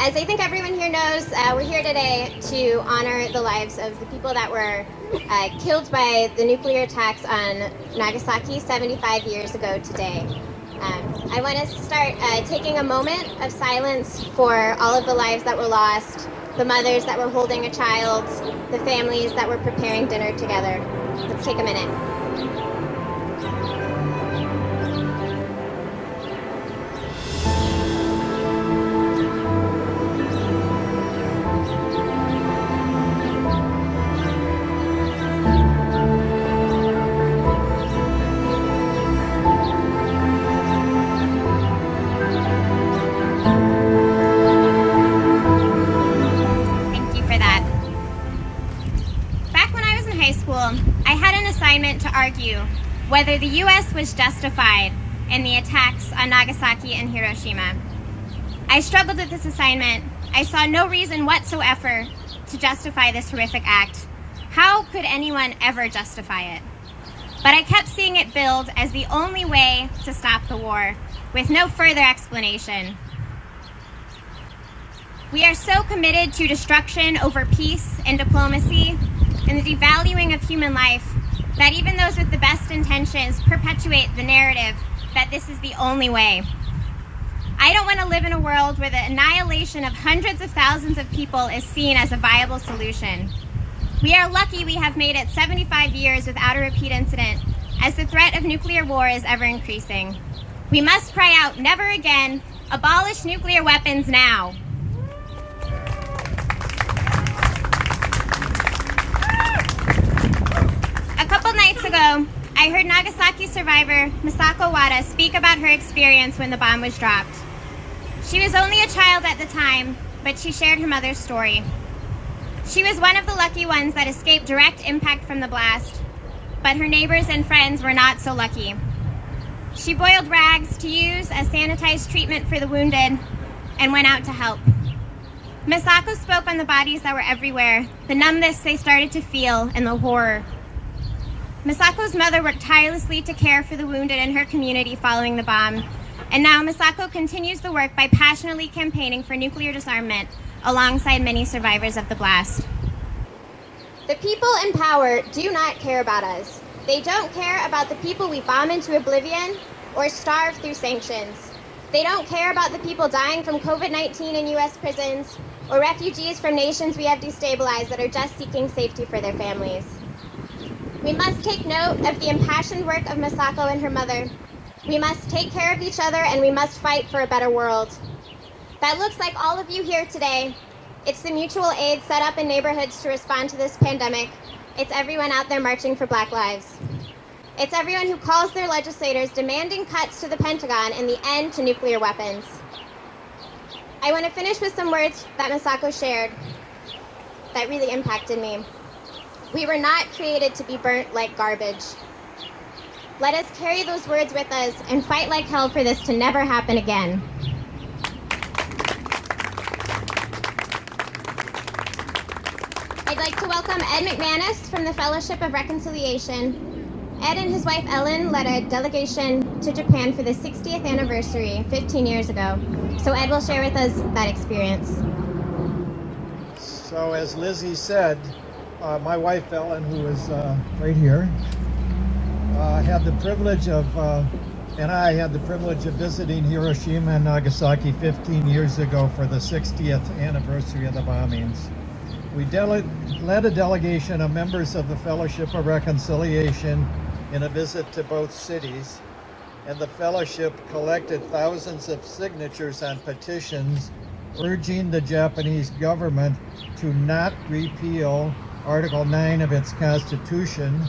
As I think everyone here knows, we're here today to honor the lives of the people that were killed by the nuclear attacks on Nagasaki 75 years ago today. I want us to start taking a moment of silence for all of the lives that were lost, the mothers that were holding a child, the families that were preparing dinner together. Let's take a minute. I had an assignment to argue whether the U.S. was justified in the attacks on Nagasaki and Hiroshima. I struggled with this assignment. I saw no reason whatsoever to justify this horrific act. How could anyone ever justify it? But I kept seeing it billed as the only way to stop the war, with no further explanation. We are so committed to destruction over peace and diplomacy and the devaluing of human life that even those with the best intentions perpetuate the narrative that this is the only way. I don't want to live in a world where the annihilation of hundreds of thousands of people is seen as a viable solution. We are lucky we have made it 75 years without a repeat incident, as the threat of nuclear war is ever increasing. We must cry out, never again, abolish nuclear weapons now. A couple nights ago, I heard Nagasaki survivor Misako Wada speak about her experience when the bomb was dropped. She was only a child at the time, but she shared her mother's story. She was one of the lucky ones that escaped direct impact from the blast, but her neighbors and friends were not so lucky. She boiled rags to use as sanitized treatment for the wounded and went out to help. Misako spoke on the bodies that were everywhere, the numbness they started to feel, and the horror. Misako's mother worked tirelessly to care for the wounded in her community following the bomb, and now Misako continues the work by passionately campaigning for nuclear disarmament alongside many survivors of the blast. The people in power do not care about us. They don't care about the people we bomb into oblivion or starve through sanctions. They don't care about the people dying from COVID-19 in U.S. prisons or refugees from nations we have destabilized that are just seeking safety for their families. We must take note of the impassioned work of Misako and her mother. We must take care of each other, and we must fight for a better world. That looks like all of you here today. It's the mutual aid set up in neighborhoods to respond to this pandemic. It's everyone out there marching for Black lives. It's everyone who calls their legislators demanding cuts to the Pentagon and the end to nuclear weapons. I want to finish with some words that Misako shared that really impacted me. We were not created to be burnt like garbage. Let us carry those words with us and fight like hell for this to never happen again. I'd like to welcome Ed McManus from the Fellowship of Reconciliation. Ed and his wife Ellen led a delegation to Japan for the 60th anniversary 15 years ago. So Ed will share with us that experience. So as Lizzie said, my wife Ellen, who is right here, had the privilege of, and I had the privilege of visiting Hiroshima and Nagasaki 15 years ago for the 60th anniversary of the bombings. We led a delegation of members of the Fellowship of Reconciliation in a visit to both cities, and the Fellowship collected thousands of signatures on petitions urging the Japanese government to not repeal Article 9 of its Constitution,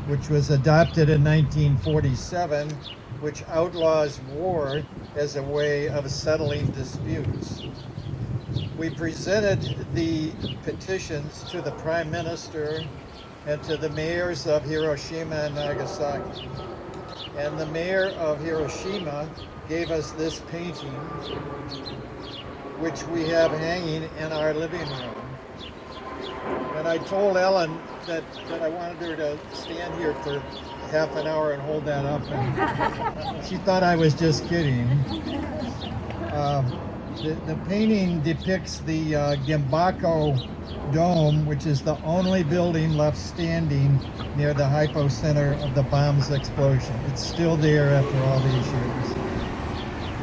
which was adopted in 1947, which outlaws war as a way of settling disputes. We presented the petitions to the Prime Minister and to the mayors of Hiroshima and Nagasaki. And the mayor of Hiroshima gave us this painting, which we have hanging in our living room. And I told Ellen that I wanted her to stand here for half an hour and hold that up, and she thought I was just kidding. The painting depicts the Gimbako Dome, which is the only building left standing near the hypocenter of the bomb's explosion. It's still there after all these years.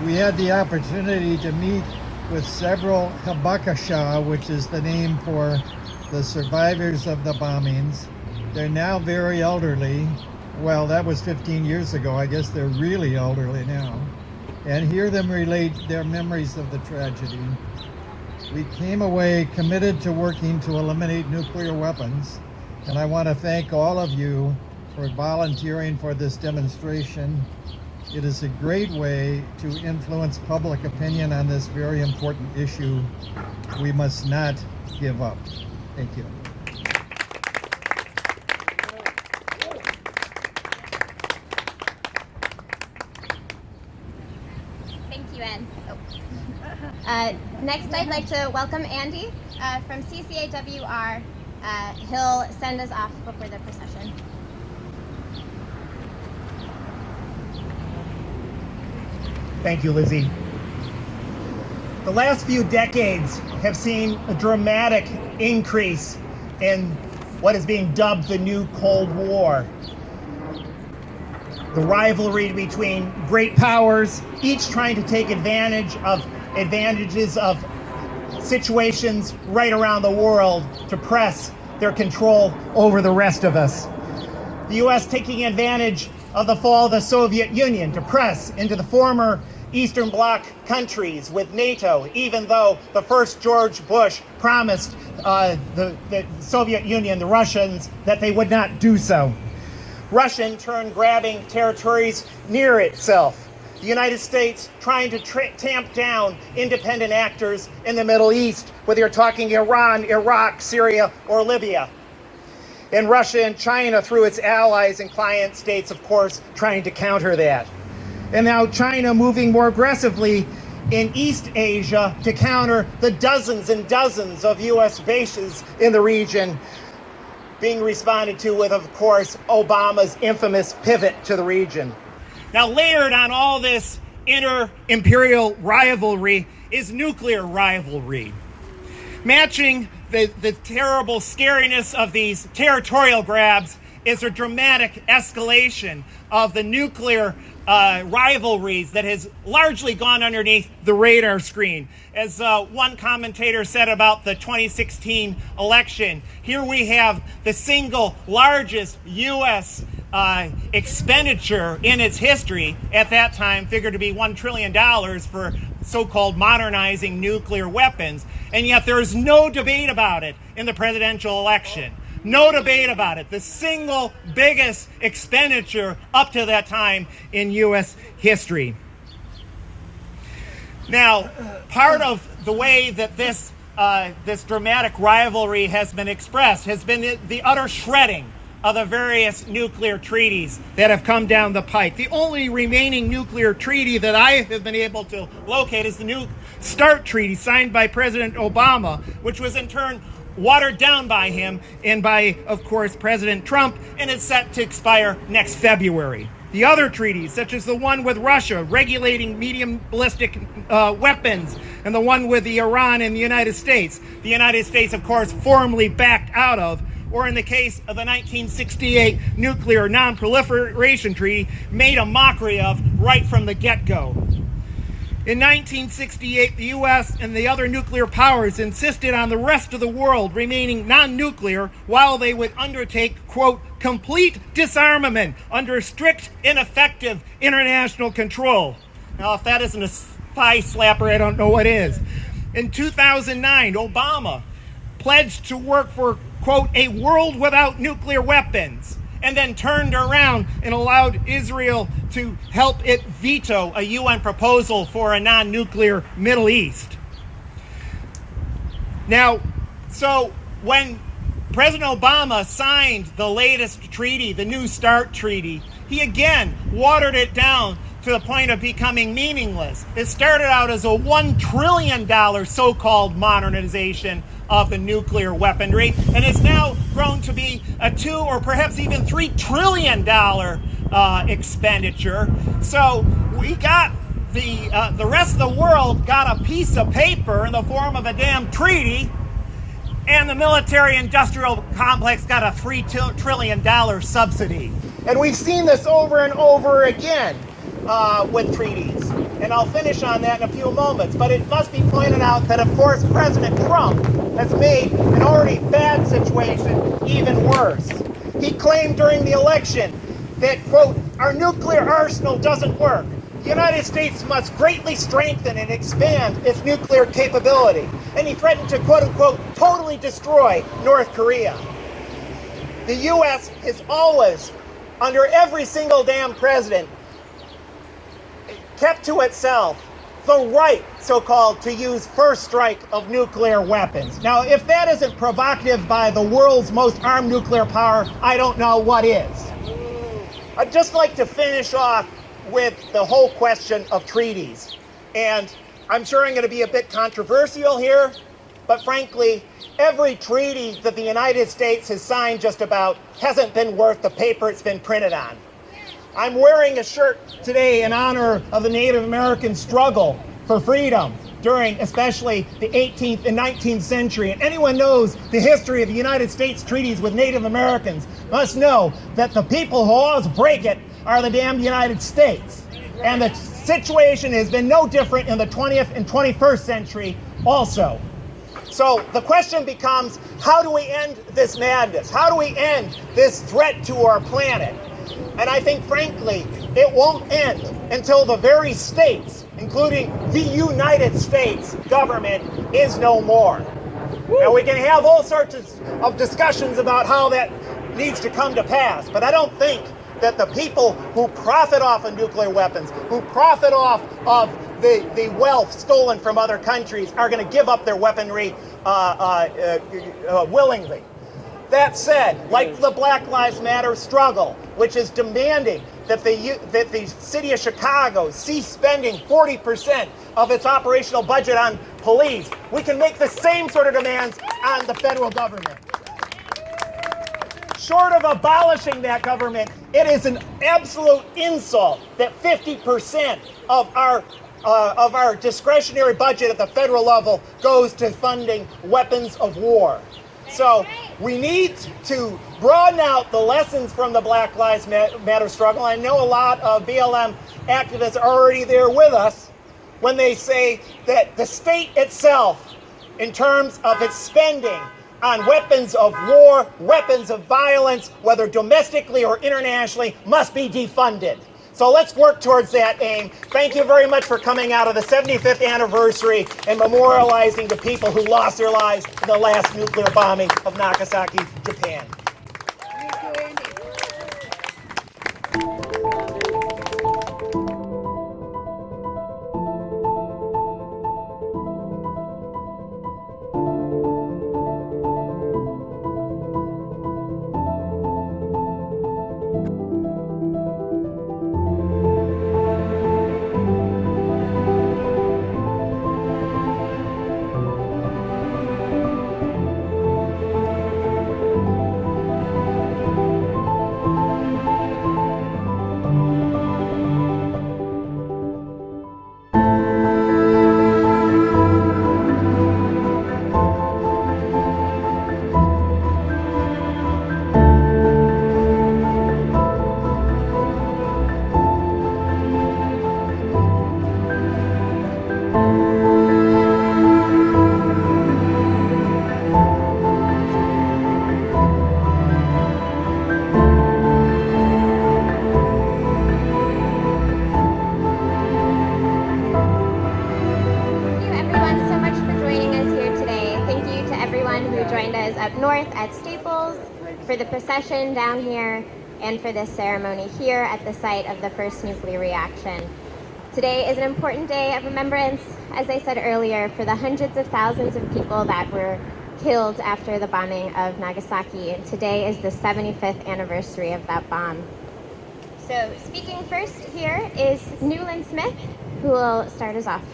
We had the opportunity to meet with several Habakasha, which is the name for the survivors of the bombings. They're now very elderly. Well, that was 15 years ago. I guess they're really elderly now. And hear them relate their memories of the tragedy. We came away committed to working to eliminate nuclear weapons, and I want to thank all of you for volunteering for this demonstration. It is a great way to influence public opinion on this very important issue. We must not give up. Thank you. Thank you, Ed. Next, I'd like to welcome Andy from CCAWR. He'll send us off before the procession. Thank you, Lizzie. The last few decades have seen a dramatic increase in what is being dubbed the new Cold War. The rivalry between great powers, each trying to take advantages of situations right around the world to press their control over the rest of us. The U.S. taking advantage of the fall of the Soviet Union to press into the former Eastern Bloc countries with NATO, even though the first George Bush promised the Soviet Union, the Russians, that they would not do so. Russia in turn grabbing territories near itself. The United States trying to tamp down independent actors in the Middle East, whether you're talking Iran, Iraq, Syria, or Libya. And Russia and China, through its allies and client states, of course, trying to counter that. And now China moving more aggressively in East Asia to counter the dozens and dozens of U.S. bases in the region, being responded to with, of course, Obama's infamous pivot to the region. Now, layered on all this inter-imperial rivalry is nuclear rivalry. Matching the terrible scariness of these territorial grabs is a dramatic escalation of the nuclear rivalries that has largely gone underneath the radar screen. As one commentator said about the 2016 election, here we have the single largest U.S. Expenditure in its history, at that time figured to be $1 trillion for so-called modernizing nuclear weapons, and yet there is no debate about it in the presidential election. No debate about it. The single biggest expenditure up to that time in U.S. history. Now, part of the way that this dramatic rivalry has been expressed has been the utter shredding of the various nuclear treaties that have come down the pike. The only remaining nuclear treaty that I have been able to locate is the New START treaty signed by President Obama, which was in turn watered down by him and by, of course, President Trump, and it's set to expire next February. The other treaties, such as the one with Russia regulating medium ballistic weapons, and the one with Iran and the United States, of course, formally backed out of, or in the case of the 1968 Nuclear Non-Proliferation Treaty, made a mockery of right from the get-go. In 1968, the U.S. and the other nuclear powers insisted on the rest of the world remaining non-nuclear while they would undertake, quote, complete disarmament under strict and effective international control. Now, if that isn't a thigh slapper, I don't know what is. In 2009, Obama pledged to work for, quote, a world without nuclear weapons, and then turned around and allowed Israel to help it veto a UN proposal for a non-nuclear Middle East. Now, so when President Obama signed the latest treaty, the New START treaty, he again watered it down to the point of becoming meaningless. It started out as a $1 trillion so-called modernization of the nuclear weaponry, and it's now grown to be a $2 or perhaps even $3 trillion expenditure. So we got the rest of the world got a piece of paper in the form of a damn treaty, and the military-industrial complex got a $3 trillion subsidy. And we've seen this over and over again with treaties. And I'll finish on that in a few moments. But it must be pointed out that, of course, President Trump has made an already bad situation even worse. He claimed during the election that, quote, our nuclear arsenal doesn't work. The United States must greatly strengthen and expand its nuclear capability. And he threatened to, quote unquote, totally destroy North Korea. The U.S. has always, under every single damn president, kept to itself the right, so-called, to use first strike of nuclear weapons. Now, if that isn't provocative by the world's most armed nuclear power, I don't know what is. I'd just like to finish off with the whole question of treaties. And I'm sure I'm going to be a bit controversial here, but frankly, every treaty that the United States has signed just about hasn't been worth the paper it's been printed on. I'm wearing a shirt today in honor of the Native American struggle for freedom during especially the 18th and 19th century. And anyone knows the history of the United States treaties with Native Americans must know that the people who always break it are the damned United States. And the situation has been no different in the 20th and 21st century also. So the question becomes, how do we end this madness? How do we end this threat to our planet? And I think, frankly, it won't end until the very states, including the United States government, is no more. Now, we can have all sorts of discussions about how that needs to come to pass, but I don't think that the people who profit off of nuclear weapons, who profit off of the wealth stolen from other countries, are going to give up their weaponry willingly. That said, like the Black Lives Matter struggle, which is demanding that the city of Chicago cease spending 40% of its operational budget on police, we can make the same sort of demands on the federal government. Short of abolishing that government, it is an absolute insult that 50% of our discretionary budget at the federal level goes to funding weapons of war. So we need to broaden out the lessons from the Black Lives Matter struggle. I know a lot of BLM activists are already there with us when they say that the state itself, in terms of its spending on weapons of war, weapons of violence, whether domestically or internationally, must be defunded. So let's work towards that aim. Thank you very much for coming out of the 75th anniversary and memorializing the people who lost their lives in the last nuclear bombing of Nagasaki, Japan. Thank you, Andy. Up north at Staples, for the procession down here, and for this ceremony here at the site of the first nuclear reaction. Today is an important day of remembrance, as I said earlier, for the hundreds of thousands of people that were killed after the bombing of Nagasaki. And today is the 75th anniversary of that bomb. So speaking first here is Newland Smith, who will start us off.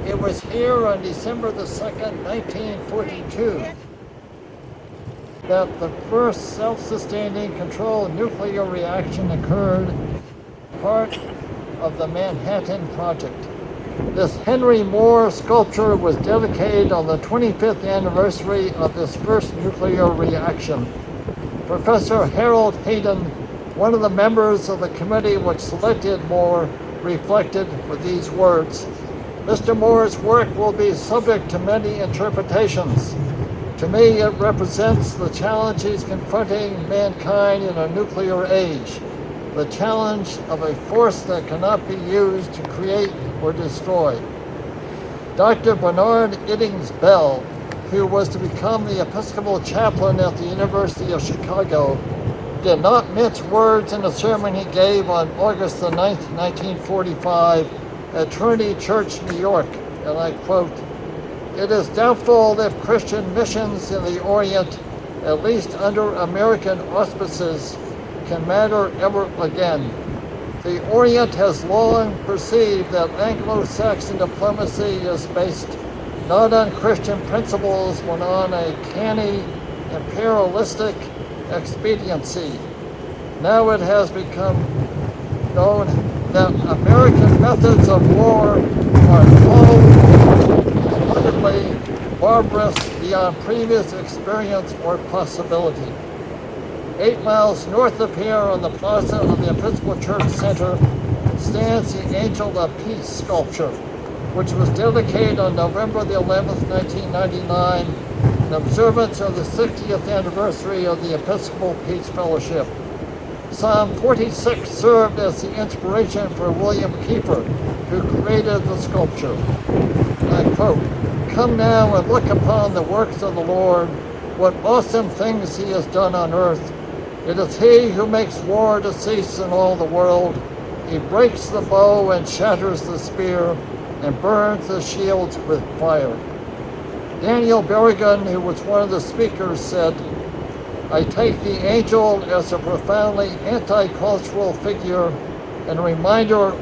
It was here on December the 2nd, 1942, that the first self-sustaining controlled nuclear reaction occurred, part of the Manhattan Project. This Henry Moore sculpture was dedicated on the 25th anniversary of this first nuclear reaction. Professor Harold Hayden, one of the members of the committee which selected Moore, reflected with these words, "Mr. Moore's work will be subject to many interpretations. To me, it represents the challenges confronting mankind in a nuclear age, the challenge of a force that cannot be used to create or destroy." Dr. Bernard Iddings Bell, who was to become the Episcopal chaplain at the University of Chicago, did not mince words in a sermon he gave on August the 9th, 1945 at Trinity Church, New York, and I quote, "It is doubtful if Christian missions in the Orient, at least under American auspices, can matter ever again. The Orient has long perceived that Anglo-Saxon diplomacy is based not on Christian principles but on a canny, imperialistic expediency. Now it has become known that American methods of war are cold, politically barbarous beyond previous experience or possibility." 8 miles north of here on the plaza of the Episcopal Church Center stands the Angel of Peace sculpture, which was dedicated on November the 11th, 1999, in observance of the 60th anniversary of the Episcopal Peace Fellowship. Psalm 46 served as the inspiration for William Kiefer, who created the sculpture. I quote, "Come now and look upon the works of the Lord, what awesome things he has done on earth. It is he who makes war to cease in all the world. He breaks the bow and shatters the spear and burns the shields with fire." Daniel Berrigan, who was one of the speakers, said, "I take the angel as a profoundly anti-cultural figure and a reminder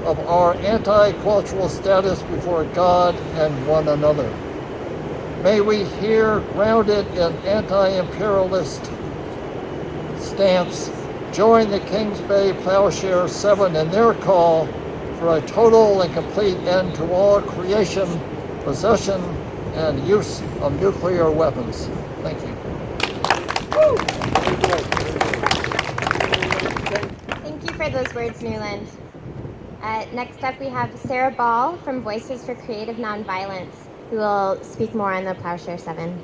of our anti-cultural status before God and one another. May we here, grounded in anti-imperialist stance, join the Kings Bay Plowshare 7 in their call for a total and complete end to all creation, possession, and use of nuclear weapons." Thank you. Thank you for those words, Newland. Next up, we have Sarah Ball from Voices for Creative Nonviolence, who will speak more on the Plowshare 7.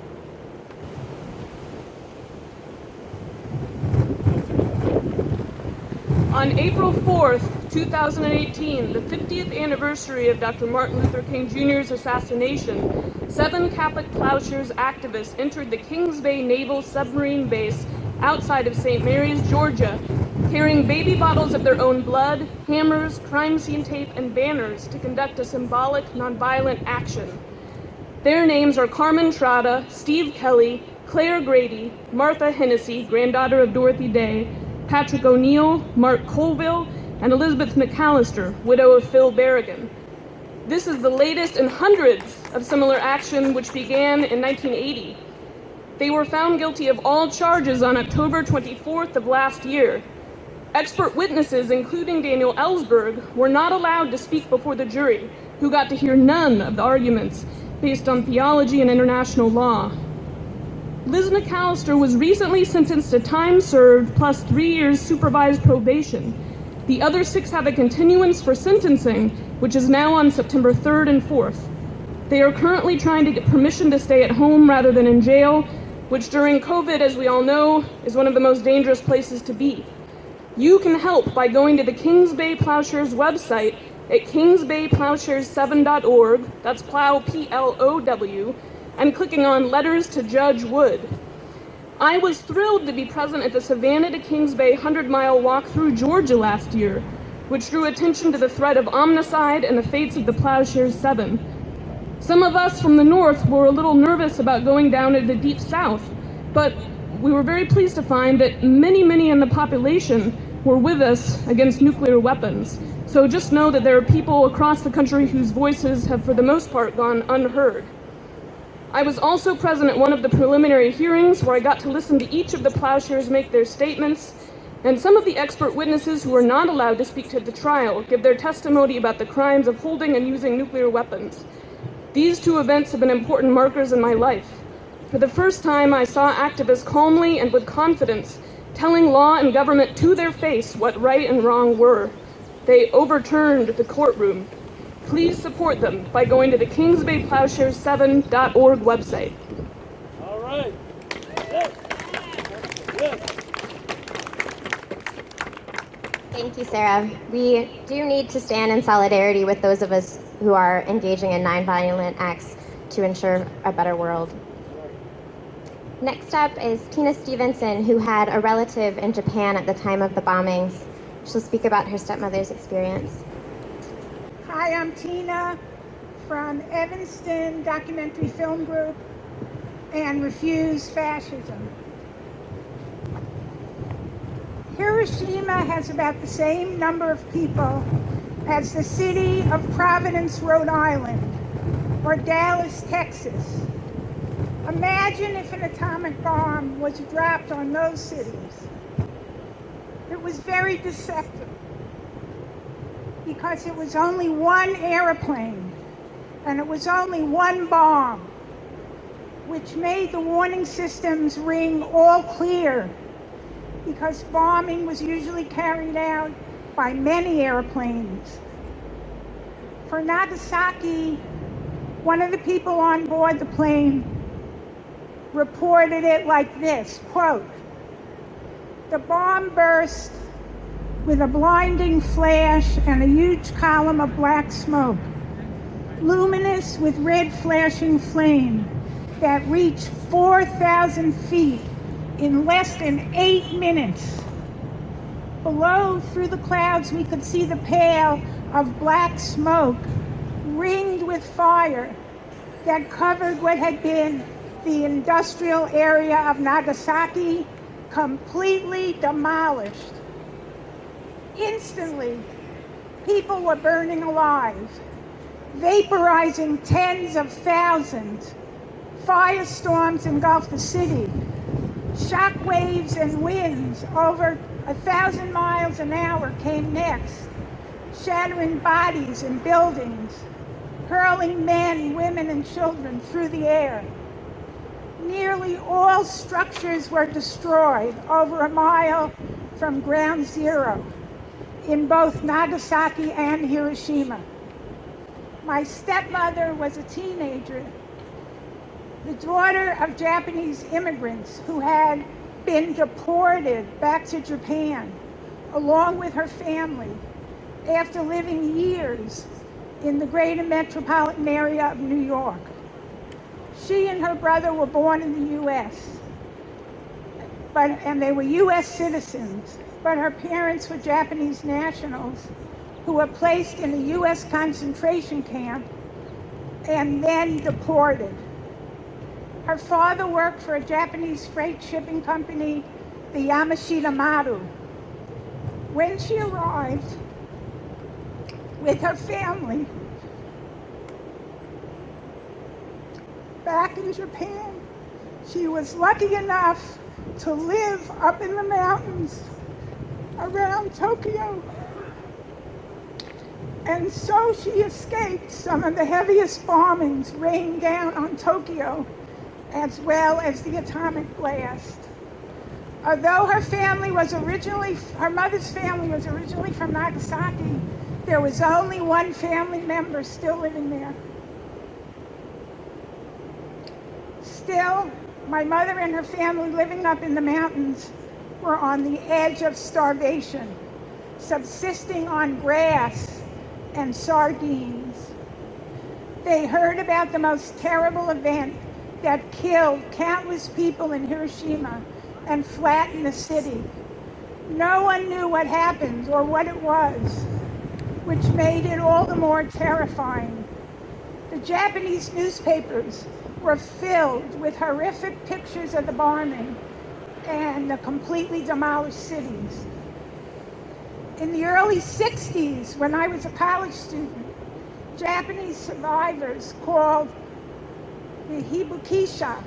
On April 4th, 2018, the 50th anniversary of Dr. Martin Luther King Jr.'s assassination, 7 Catholic Plowshares activists entered the Kings Bay Naval Submarine Base outside of St. Mary's, Georgia, carrying baby bottles of their own blood, hammers, crime scene tape, and banners to conduct a symbolic, nonviolent action. Their names are Carmen Trotta, Steve Kelly, Claire Grady, Martha Hennessy, granddaughter of Dorothy Day, Patrick O'Neill, Mark Colville, and Elizabeth McAllister, widow of Phil Berrigan. This is the latest in hundreds of similar action which began in 1980. They were found guilty of all charges on October 24th of last year. Expert witnesses, including Daniel Ellsberg, were not allowed to speak before the jury, who got to hear none of the arguments based on theology and international law. Liz McAllister was recently sentenced to time served plus 3 years supervised probation. The other 6 have a continuance for sentencing, which is now on September 3rd and 4th. They are currently trying to get permission to stay at home rather than in jail, which during COVID, as we all know, is one of the most dangerous places to be. You can help by going to the Kings Bay Plowshares website at kingsbayplowshares7.org, that's plow, P-L-O-W, and clicking on Letters to Judge Wood. I was thrilled to be present at the Savannah to Kings Bay 100-mile walk through Georgia last year, which drew attention to the threat of omnicide and the fates of the Plowshares 7. Some of us from the north were a little nervous about going down into the deep south, but we were very pleased to find that many in the population were with us against nuclear weapons. So just know that there are people across the country whose voices have, for the most part, gone unheard. I was also present at one of the preliminary hearings where I got to listen to each of the plowshares make their statements, And some of the expert witnesses who were not allowed to speak to the trial give their testimony about the crimes of holding and using nuclear weapons. These two events have been important markers in my life. For the first time, I saw activists calmly and with confidence telling law and government to their face what right and wrong were. They overturned the courtroom. Please support them by going to the kingsbayplowshares7.org website. All right. Yes. Yes. Thank you, Sarah. We do need to stand in solidarity with those of us who are engaging in nonviolent acts to ensure a better world. Next up is Tina Stevenson, who had a relative in Japan at the time of the bombings. She'll speak about her stepmother's experience. Hi, I'm Tina from Evanston Documentary Film Group and Refuse Fascism. Hiroshima has about the same number of people as the city of Providence, Rhode Island, or Dallas, Texas. Imagine if an atomic bomb was dropped on those cities. It was very deceptive because it was only one airplane and it was only one bomb, which made the warning systems ring all clear, because bombing was usually carried out by many airplanes. For Nagasaki, one of the people on board the plane reported it like this, quote, "The bomb burst with a blinding flash and a huge column of black smoke, luminous with red flashing flame that reached 4,000 feet in less than 8 minutes. Below, through the clouds, we could see the pale of black smoke ringed with fire that covered what had been the industrial area of Nagasaki, completely demolished. Instantly, people were burning alive, vaporizing tens of thousands. Firestorms engulfed the city. Shock waves and winds over 1,000 miles an hour came next, shattering bodies and buildings, hurling men, women, and children through the air. Nearly all structures were destroyed over a mile from ground zero in both Nagasaki and Hiroshima. My stepmother was a teenager, the daughter of Japanese immigrants who had been deported back to Japan, along with her family, after living years in the greater metropolitan area of New York. She and her brother were born in the U.S., and they were U.S. citizens, but her parents were Japanese nationals who were placed in a U.S. concentration camp and then deported. Her father worked for a Japanese freight shipping company, the Yamashita Maru. When she arrived with her family back in Japan, she was lucky enough to live up in the mountains around Tokyo. And so she escaped some of the heaviest bombings rained down on Tokyo, as well as the atomic blast. Although her mother's family was originally from Nagasaki, there was only one family member still living there. Still, my mother and her family living up in the mountains were on the edge of starvation, subsisting on grass and sardines. They heard about the most terrible event that killed countless people in Hiroshima and flattened the city. No one knew what happened or what it was, which made it all the more terrifying. The Japanese newspapers were filled with horrific pictures of the bombing and the completely demolished cities. In the early 60s, when I was a college student, Japanese survivors called the Hibukisha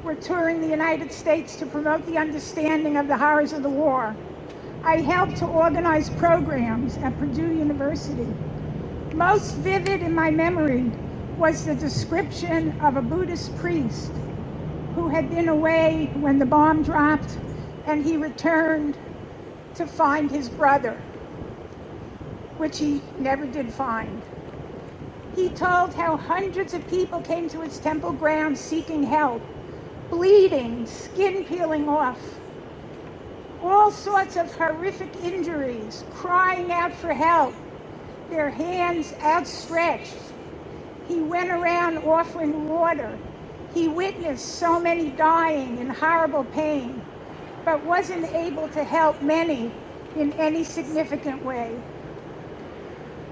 were touring the United States to promote the understanding of the horrors of the war. I helped to organize programs at Purdue University. Most vivid in my memory was the description of a Buddhist priest who had been away when the bomb dropped, and he returned to find his brother, which he never did find. He told how hundreds of people came to his temple grounds seeking help, bleeding, skin peeling off, all sorts of horrific injuries, crying out for help, their hands outstretched. He went around offering water. He witnessed so many dying in horrible pain, but wasn't able to help many in any significant way.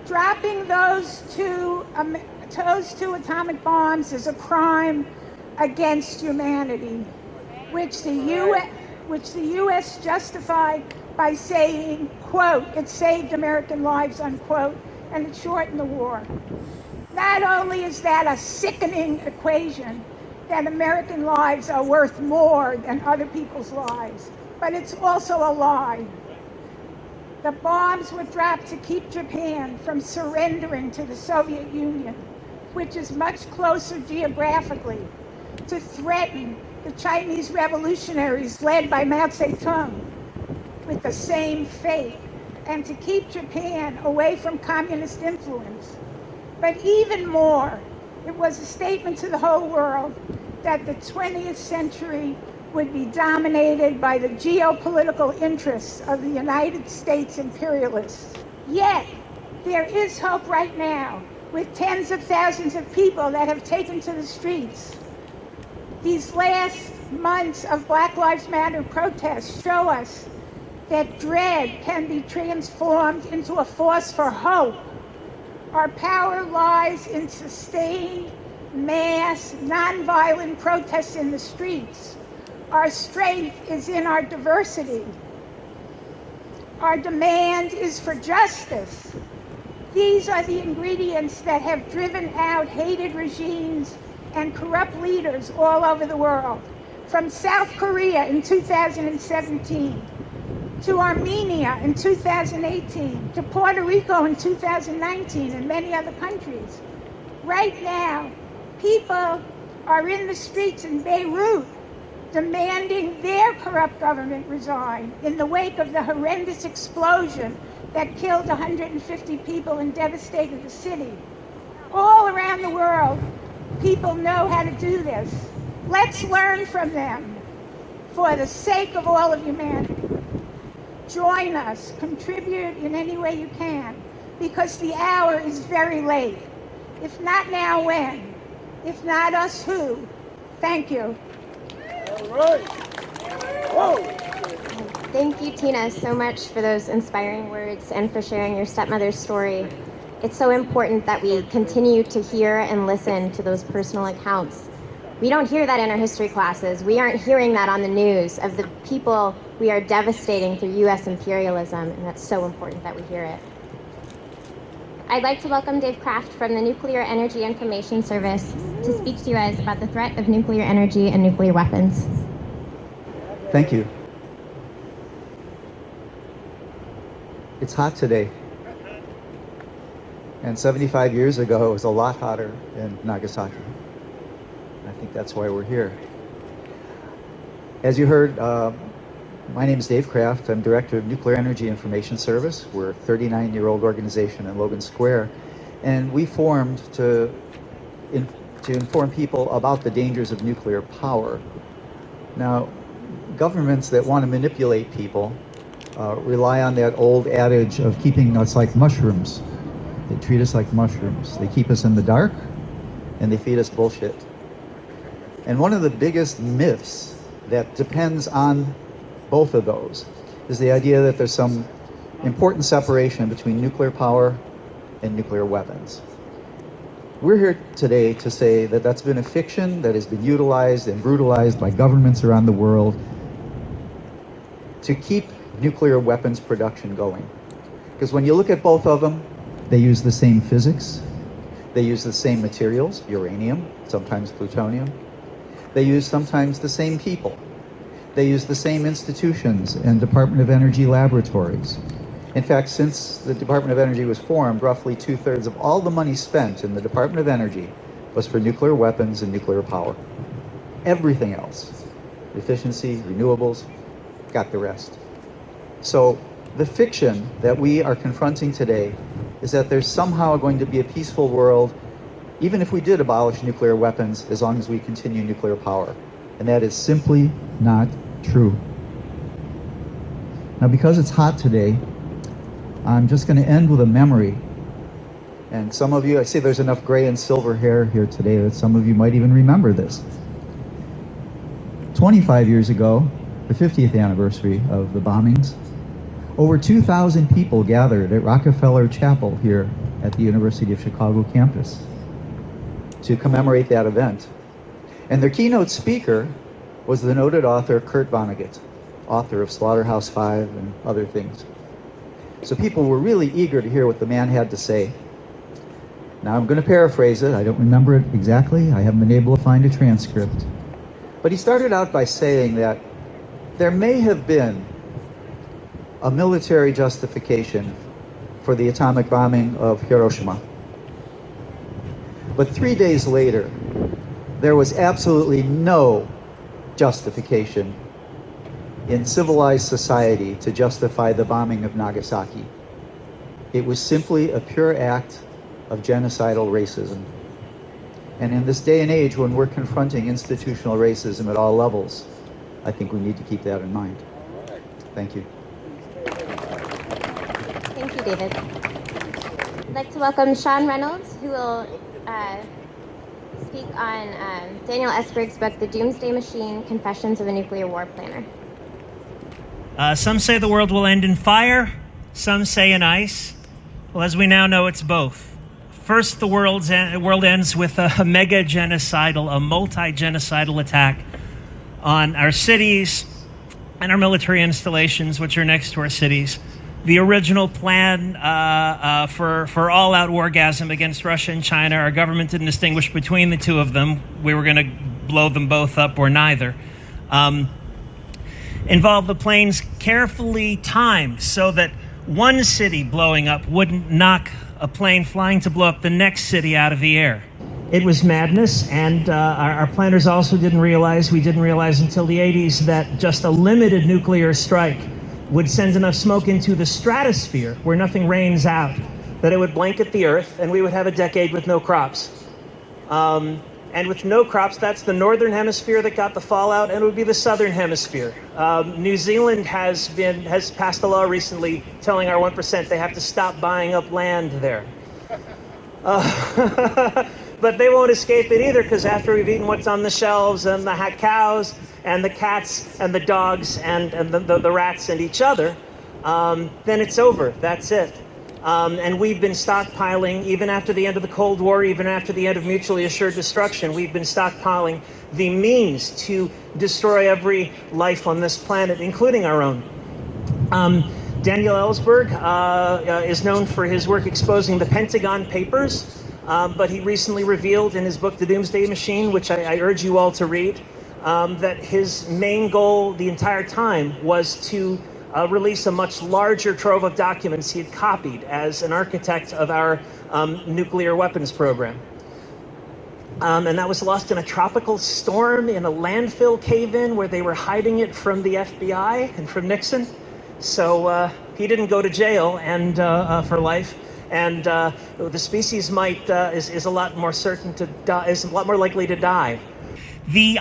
Dropping those two atomic bombs is a crime against humanity, which the U.S. justified by saying, quote, it saved American lives, unquote, and it shortened the war. Not only is that a sickening equation, that American lives are worth more than other people's lives, but it's also a lie. The bombs were dropped to keep Japan from surrendering to the Soviet Union, which is much closer geographically, to threaten the Chinese revolutionaries led by Mao Zedong with the same fate, and to keep Japan away from communist influence. But even more, it was a statement to the whole world that the 20th century would be dominated by the geopolitical interests of the United States imperialists. Yet, there is hope right now, with tens of thousands of people that have taken to the streets. These last months of Black Lives Matter protests show us that dread can be transformed into a force for hope. Our power lies in sustained, mass, nonviolent protests in the streets. Our strength is in our diversity. Our demand is for justice. These are the ingredients that have driven out hated regimes and corrupt leaders all over the world, from South Korea in 2017, to Armenia in 2018, to Puerto Rico in 2019, and many other countries. Right now, people are in the streets in Beirut demanding their corrupt government resign in the wake of the horrendous explosion that killed 150 people and devastated the city. All around the world, people know how to do this. Let's learn from them for the sake of all of humanity. Join us, contribute in any way you can, because the hour is very late. If not now, when? If not us, who? Thank you. All right. Whoa. Thank you, Tina, so much for those inspiring words and for sharing your stepmother's story. It's so important that we continue to hear and listen to those personal accounts. We don't hear that in our history classes. We aren't hearing that on the news of the people we are devastating through U.S. imperialism, and that's so important that we hear it. I'd like to welcome Dave Kraft from the Nuclear Energy Information Service to speak to you guys about the threat of nuclear energy and nuclear weapons. Thank you. It's hot today. And 75 years ago, it was a lot hotter in Nagasaki. I think that's why we're here. As you heard, my name is Dave Kraft. I'm Director of Nuclear Energy Information Service. We're a 39-year-old organization in Logan Square. And we formed to inform people about the dangers of nuclear power. Now, governments that want to manipulate people rely on that old adage of keeping us like mushrooms. They treat us like mushrooms. They keep us in the dark, and they feed us bullshit. And one of the biggest myths that depends on both of those is the idea that there's some important separation between nuclear power and nuclear weapons. We're here today to say that that's been a fiction that has been utilized and brutalized by governments around the world to keep nuclear weapons production going. Because when you look at both of them, they use the same physics, they use the same materials, uranium, sometimes plutonium. They use sometimes the same people. They use the same institutions and Department of Energy laboratories. In fact, since the Department of Energy was formed, roughly 2/3 of all the money spent in the Department of Energy was for nuclear weapons and nuclear power. Everything else, efficiency, renewables, got the rest. So the fiction that we are confronting today is that there's somehow going to be a peaceful world, even if we did abolish nuclear weapons, as long as we continue nuclear power. And that is simply not true. Now, because it's hot today, I'm just going to end with a memory. And some of you, I see there's enough gray and silver hair here today that some of you might even remember this. 25 years ago, the 50th anniversary of the bombings, over 2,000 people gathered at Rockefeller Chapel here at the University of Chicago campus to commemorate that event. And their keynote speaker was the noted author Kurt Vonnegut, author of Slaughterhouse-Five and other things. So people were really eager to hear what the man had to say. Now I'm going to paraphrase it. I don't remember it exactly. I haven't been able to find a transcript. But he started out by saying that there may have been a military justification for the atomic bombing of Hiroshima. But 3 days later, there was absolutely no justification in civilized society to justify the bombing of Nagasaki. It was simply a pure act of genocidal racism. And in this day and age when we're confronting institutional racism at all levels, I think we need to keep that in mind. Thank you. Thank you, David. I'd like to welcome Sean Reynolds, who will speak on Daniel Ellsberg's book, The Doomsday Machine, Confessions of a Nuclear War Planner. Some say the world will end in fire, some say in ice. Well, as we now know, it's both. First, the world ends with a mega-genocidal, a multi-genocidal attack on our cities and our military installations, which are next to our cities. The original plan for all-out wargasm against Russia and China, our government didn't distinguish between the two of them. We were going to blow them both up or neither. Involved the planes carefully timed so that one city blowing up wouldn't knock a plane flying to blow up the next city out of the air. It was madness, and our planners also didn't realize, we didn't realize until the 80s, that just a limited nuclear strike would send enough smoke into the stratosphere where nothing rains out, that it would blanket the earth and we would have a decade with no crops. And with no crops, that's the northern hemisphere that got the fallout, and it would be the southern hemisphere. New Zealand has passed a law recently telling our 1% they have to stop buying up land there. But they won't escape it either, because after we've eaten what's on the shelves and the cows and the cats and the dogs and the rats and each other, then it's over. That's it. And we've been stockpiling, even after the end of the Cold War, even after the end of mutually assured destruction, we've been stockpiling the means to destroy every life on this planet, including our own. Daniel Ellsberg is known for his work exposing the Pentagon Papers, but he recently revealed in his book, The Doomsday Machine, which I urge you all to read, that his main goal the entire time was to release a much larger trove of documents he had copied as an architect of our nuclear weapons program. And that was lost in a tropical storm in a landfill cave-in where they were hiding it from the FBI and from Nixon. So he didn't go to jail and for life. And the species is a lot more certain to die, is a lot more likely to die. The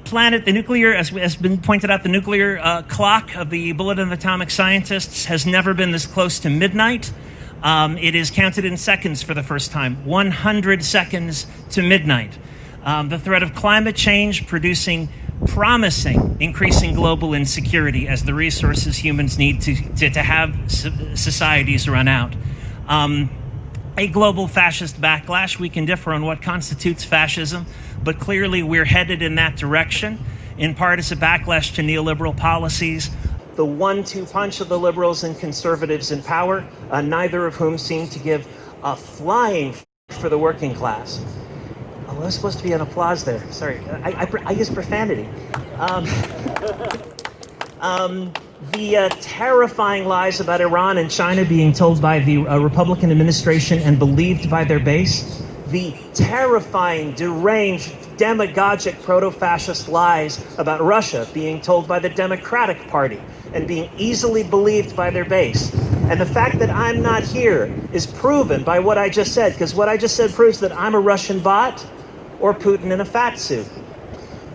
planet, the nuclear, as has been pointed out, the nuclear clock of the Bulletin of Atomic Scientists has never been this close to midnight. It is counted in seconds for the first time, 100 seconds to midnight. The threat of climate change producing promising increasing global insecurity as the resources humans need to have societies run out. A global fascist backlash. We can differ on what constitutes fascism, but clearly we're headed in that direction. In part, it's a backlash to neoliberal policies. The 1-2 punch of the liberals and conservatives in power, neither of whom seem to give a flying for the working class. well, there's supposed to be an applause there. Sorry, I use profanity. The terrifying lies about Iran and China being told by the Republican administration and believed by their base. The terrifying, deranged, demagogic proto-fascist lies about Russia being told by the Democratic Party and being easily believed by their base. And the fact that I'm not here is proven by what I just said, because what I just said proves that I'm a Russian bot or Putin in a fat suit.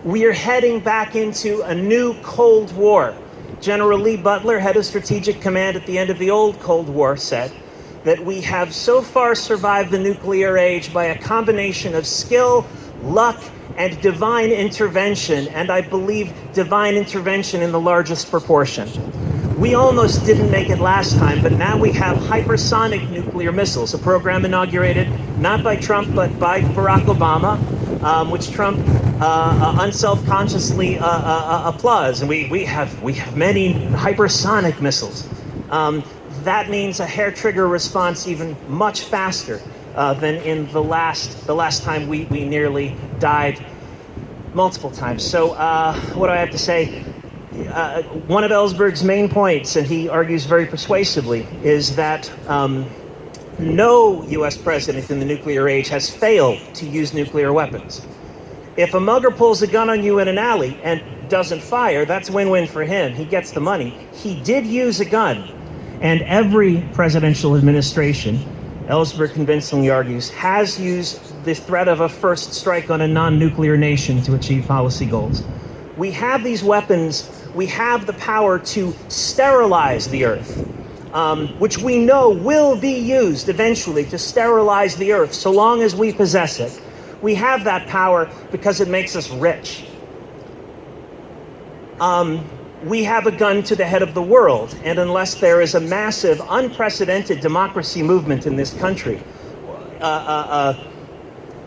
We are heading back into a new Cold War. General Lee Butler, head of Strategic Command at the end of the old Cold War, said that we have so far survived the nuclear age by a combination of skill, luck, and divine intervention, and I believe divine intervention in the largest proportion. We almost didn't make it last time, but now we have hypersonic nuclear missiles, a program inaugurated not by Trump, but by Barack Obama, which Trump unselfconsciously applauds. And we have many hypersonic missiles. That means a hair trigger response even much faster than in the last time we nearly died multiple times. So what do I have to say? One of Ellsberg's main points, and he argues very persuasively, is that no U.S. president in the nuclear age has failed to use nuclear weapons. If a mugger pulls a gun on you in an alley and doesn't fire, that's win-win for him. He gets the money. He did use a gun. And every presidential administration, Ellsberg convincingly argues, has used the threat of a first strike on a non-nuclear nation to achieve policy goals. We have these weapons. We have the power to sterilize the earth, which we know will be used eventually to sterilize the earth so long as we possess it. We have that power because it makes us rich. We have a gun to the head of the world, and unless there is a massive, unprecedented democracy movement in this country,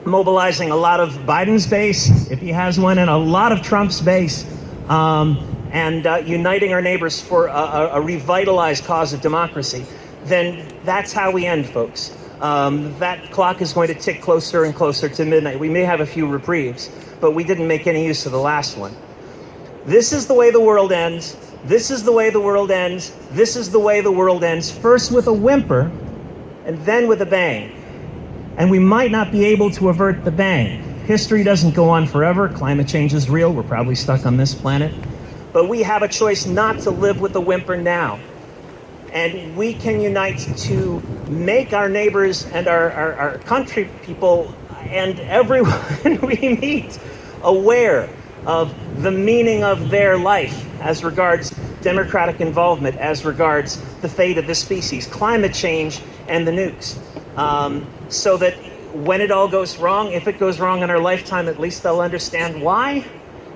mobilizing a lot of Biden's base, if he has one, and a lot of Trump's base, and uniting our neighbors for a revitalized cause of democracy, then that's how we end, folks. That clock is going to tick closer and closer to midnight. We may have a few reprieves, but we didn't make any use of the last one. This is the way the world ends. This is the way the world ends. This is the way the world ends. First with a whimper, and then with a bang. And we might not be able to avert the bang. History doesn't go on forever. Climate change is real. We're probably stuck on this planet. But we have a choice not to live with a whimper now. And we can unite to make our neighbors and our country people and everyone we meet aware of the meaning of their life as regards democratic involvement, as regards the fate of this species, climate change, and the nukes. So that when it all goes wrong, if it goes wrong in our lifetime, at least they'll understand why.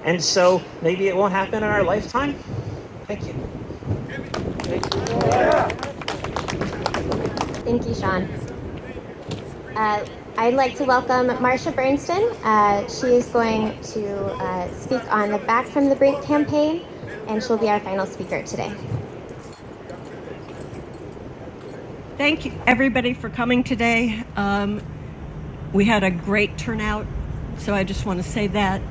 And so maybe it won't happen in our lifetime. Thank you. Thank you. Thank you, Sean. I'd like to welcome Marsha Bernstein. She is going to speak on the Back from the Brink campaign, and she'll be our final speaker today. Thank you, everybody, for coming today. We had a great turnout, so I just want to say that.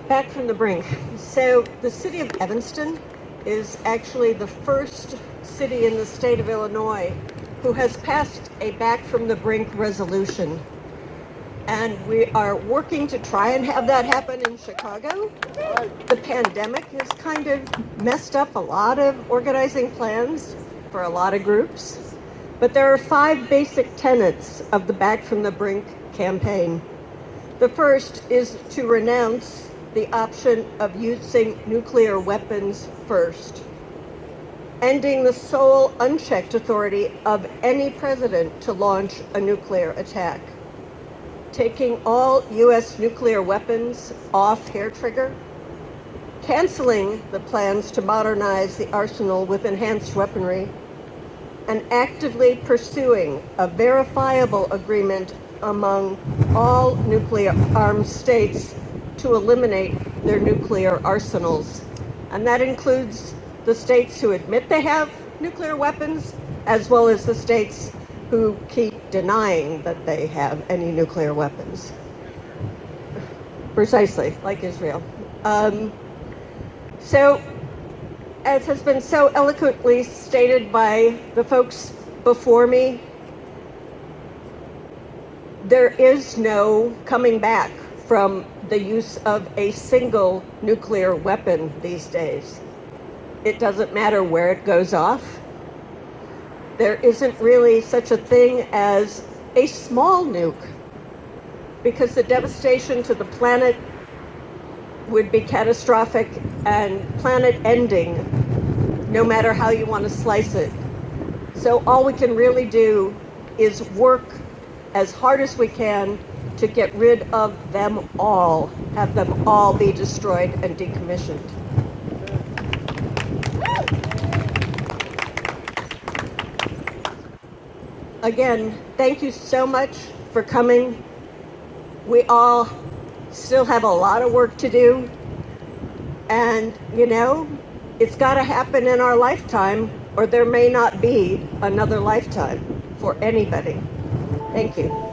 Back from the Brink. So the city of Evanston is actually the first city in the state of Illinois who has passed a Back from the Brink resolution. And we are working to try and have that happen in Chicago. The pandemic has kind of messed up a lot of organizing plans for a lot of groups. But there are 5 basic tenets of the Back from the Brink campaign. The first is to renounce the option of using nuclear weapons first. Ending the sole unchecked authority of any president to launch a nuclear attack. Taking all U.S. nuclear weapons off hair trigger. Canceling the plans to modernize the arsenal with enhanced weaponry. And actively pursuing a verifiable agreement among all nuclear armed states to eliminate their nuclear arsenals. And that includes the states who admit they have nuclear weapons, as well as the states who keep denying that they have any nuclear weapons. Precisely, like Israel. So, as has been so eloquently stated by the folks before me, there is no coming back from the use of a single nuclear weapon these days. It doesn't matter where it goes off. There isn't really such a thing as a small nuke, because the devastation to the planet would be catastrophic and planet ending, no matter how you want to slice it. So all we can really do is work as hard as we can to get rid of them all, have them all be destroyed and decommissioned. Again, thank you so much for coming. We all still have a lot of work to do. And, you know, it's got to happen in our lifetime, or there may not be another lifetime for anybody. Thank you.